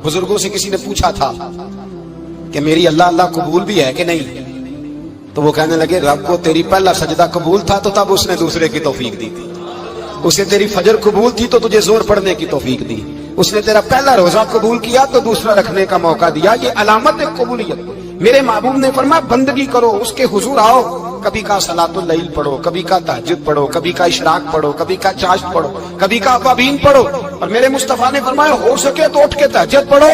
بزرگوں سے کسی نے پوچھا تھا کہ میری اللہ اللہ قبول بھی ہے کہ نہیں، تو وہ کہنے لگے رب کو تیری پہلا سجدہ قبول تھا تو تب اس نے دوسرے کی توفیق دی تھی، اسے تیری فجر قبول تھی تو تجھے زور پڑھنے کی توفیق دی، اس نے تیرا پہلا روزہ قبول کیا تو دوسرا رکھنے کا موقع دیا۔ یہ علامت ہے قبولیت۔ میرے محبوب نے فرمایا بندگی کرو، اس کے حضور آؤ، کبھی کا صلاۃ اللیل پڑھو، کبھی کا تہجد پڑھو، کبھی کا اشراق پڑھو، کبھی کا چاشت پڑھو، کبھی کا اوابین پڑھو، اور میرے مصطفیٰ نے فرمایا ہو سکے تو اٹھ کے تہجد پڑھو،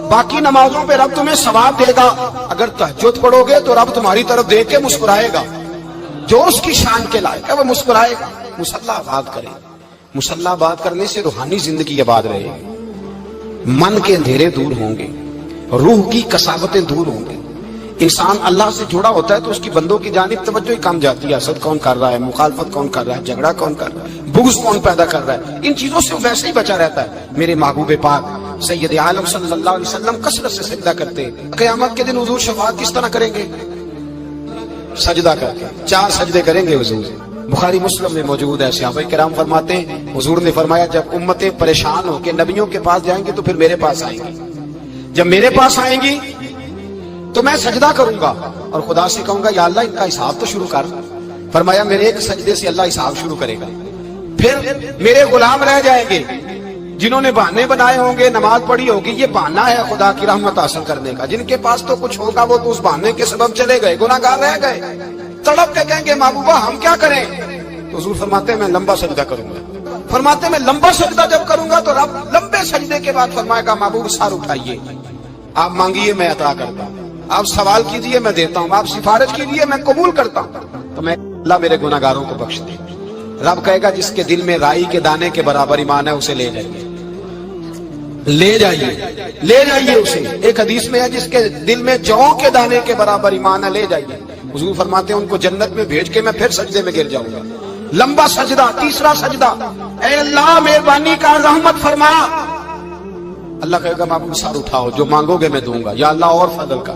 باقی نمازوں پہ رب تمہیں ثواب دے گا، اگر تہجد پڑھو گے تو رب تمہاری طرف دیکھ کے مسکرائے گا، جو اس کی شان کے لائق ہے وہ مسکرائے گا۔ مصلی آباد کرے، مصلی آباد کرنے سے روحانی زندگی آباد رہے گی، من کے اندھیرے دور ہوں گے، روح کی کساوتیں دور ہوں گے، انسان اللہ سے جڑا ہوتا ہے تو اس کی بندوں کی جانب توجہ ہی کم جاتی ہے، حسد کون کر رہا ہے، مخالفت کون کر رہا ہے، جھگڑا کون کر رہا ہے، بغض کون پیدا کر رہا ہے، ان چیزوں سے ویسے ہی بچا رہتا ہے۔ میرے محبوب پاک سید عالم صلی اللہ علیہ وسلم کثرت سے سجدہ کرتے، قیامت کے دن حضور شفاعت کس طرح کریں گے؟ سجدہ کر کے 4 سجدے کریں گے حضور، بخاری مسلم میں موجود ہے۔ صحابہ کرام فرماتے ہیں حضور نے فرمایا جب امتیں پریشان ہو کے نبیوں کے پاس جائیں گے تو پھر میرے پاس آئیں گی، جب میرے پاس آئیں گی تو میں سجدہ کروں گا اور خدا سے کہوں گا یا اللہ ان کا حساب تو شروع کر۔ فرمایا میرے ایک سجدے سے اللہ حساب شروع کرے گا، پھر میرے غلام رہ جائیں گے جنہوں نے بہانے بنائے ہوں گے، نماز پڑھی ہوگی، یہ بہانہ ہے خدا کی رحمت حاصل کرنے کا، جن کے پاس تو کچھ ہوگا وہ تو اس بہانے کے سبب چلے گئے، گناہگار رہ گئے، تڑپ کے کہیں گے محبوبہ ہم کیا کریں؟ تو حضور فرماتے ہیں میں لمبا سجدہ کروں گا، فرماتے ہیں میں لمبا سجدہ جب کروں گا تو رب لمبے سجدے کے بعد فرمائے گا محبوب سار اٹھائیے، آپ مانگیے میں عطا کرتا ہوں، آپ سوال کیجئے میں دیتا ہوں، آپ سفارش کیجئے میں قبول کرتا ہوں، تو میں اللہ میرے گناہگاروں کو بخش دے۔ رب کہے گا جس کے دل میں رائی کے دانے کے برابر ایمان ہے اسے لے جائیے، لے جائیے، لے جائیے اسے۔ ایک حدیث میں ہے جس کے دل میں جو کے دانے کے برابر ایمان ہے لے جائیے۔ حضور فرماتے ہیں ان کو جنت میں بھیج کے میں پھر سجدے میں گر جاؤں گا۔ لمبا سجدہ، تیسرا سجدہ، اے اللہ مہربانی کا رحمت فرما، اللہ کہے گا محبوب سار اٹھاؤ جو مانگو گے میں دوں گا، یا اللہ اور فضل کا،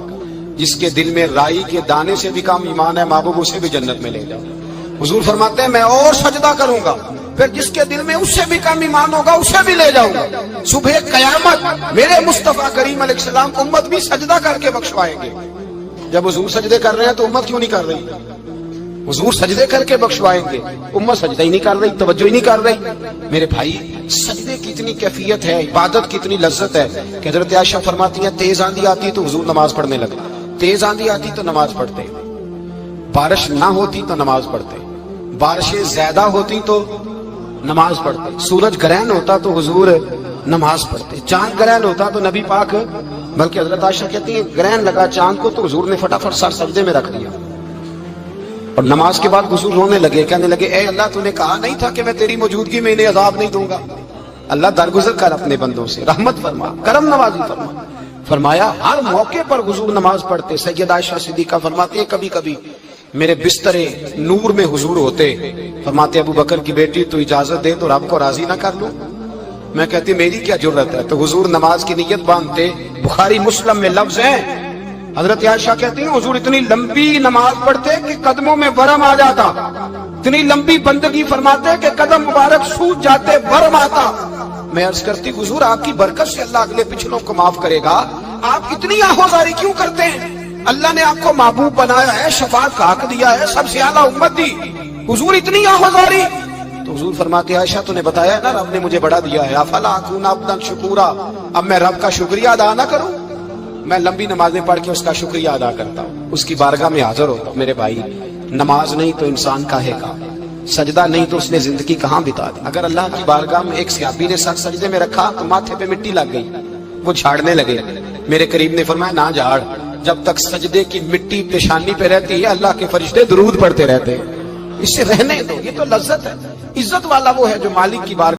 جس کے دل میں رائی کے دانے سے بھی کم ایمان ہے محبوب اسے بھی جنت میں لے جاؤ۔ حضور فرماتے ہیں میں اور سجدہ کروں گا، پھر جس کے دل میں اس سے بھی کم ایمان ہوگا اسے بھی لے جاؤں گا۔ صبح قیامت میرے مصطفیٰ کریم علیہ السلام امت بھی سجدہ کر کے بخشوائیں گے۔ جب حضور سجدے کر رہے ہیں تو امت کیوں نہیں کر رہی؟ حضور سجدے کر کے بخشوائیں گے، امت سجدہ ہی نہیں کر رہی، توجہ ہی نہیں کر رہی۔ میرے بھائی سجدے کی اتنی کیفیت ہے، عبادت کی اتنی لذت ہے کہ حضرت عائشہ فرماتی ہیں تیز آندھی آتی تو حضور نماز پڑھنے لگے، تیز آندھی آتی تو نماز پڑھتے، بارش نہ ہوتی تو نماز پڑھتے، بارشیں زیادہ ہوتی تو نماز پڑھتے، سورج گرہن ہوتا تو حضور نماز پڑھتے، چاند گرہن ہوتا تو نبی پاک، بلکہ حضرت عائشہ کہتی ہیں گرہن لگا چاند کو تو حضور نے فٹافٹ سر سجدے میں رکھ دیا، اور نماز کے بعد حضور رونے لگے، کہنے لگے اے اللہ تو نے کہا نہیں تھا کہ میں تیری موجودگی میں انہیں عذاب نہیں دوں گا، اللہ درگزر کر اپنے بندوں سے، رحمت فرما، کرم نوازی فرما۔ فرمایا ہر موقع پر حضور نماز پڑھتے۔ سیدہ عائشہ صدیقہ فرماتی ہیں کبھی کبھی میرے بسترے نور میں حضور ہوتے، فرماتے ابو بکر کی بیٹی تو اجازت دے تو رب کو راضی نہ کر لوں؟ میں کہتی میری کیا جرت ہے، تو حضور نماز کی نیت باندھتے۔ بخاری مسلم میں لفظ ہیں، حضرت عائشہ کہتی ہیں حضور اتنی لمبی نماز پڑھتے کہ قدموں میں ورم آ جاتا، اتنی لمبی بندگی فرماتے کہ قدم مبارک سوج جاتے، ورم آتا۔ میں عرض کرتی حضور آپ کی برکت سے اللہ اگلے پچھلوں کو معاف کرے گا، آپ اتنی آہوزاری کیوں کرتے ہیں؟ اللہ نے آپ کو محبوب بنایا ہے، شفاعت کا حق دیا ہے، سب سے اعلیٰ امت دی، حضور اتنی آہوزاری؟ تو حضور فرماتے ہیں عائشہ تو نے بتایا ہے نا رب نے مجھے بڑا دیا ہے، افلا اکون عبدا شکورا، اب میں رب کا شکریہ ادا نہ کروں؟ میں لمبی نمازیں پڑھ کے اس کا شکریہ ادا کرتا ہوں، اس کی بارگاہ میں حاضر ہوتا ہوں۔ میرے بھائی نماز نہیں تو انسان کاہے کا، سجدہ نہیں تو اس نے زندگی کہاں بتا دی۔ اگر اللہ کی بارگاہ میں ایک صحابی نے سر سجدے میں رکھا تو ماتھے پہ مٹی لگ گئی، وہ جھاڑنے لگے، میرے قریب نے فرمایا نہ جھاڑ، جب تک سجدے کی مٹی پیشانی پہ رہتی ہے اللہ کے فرشتے درود پڑھتے رہتے ہیں، اس سے رہنے دو، یہ تو لذت ہے۔ عزت والا وہ ہے جو مالک کی بارگاہ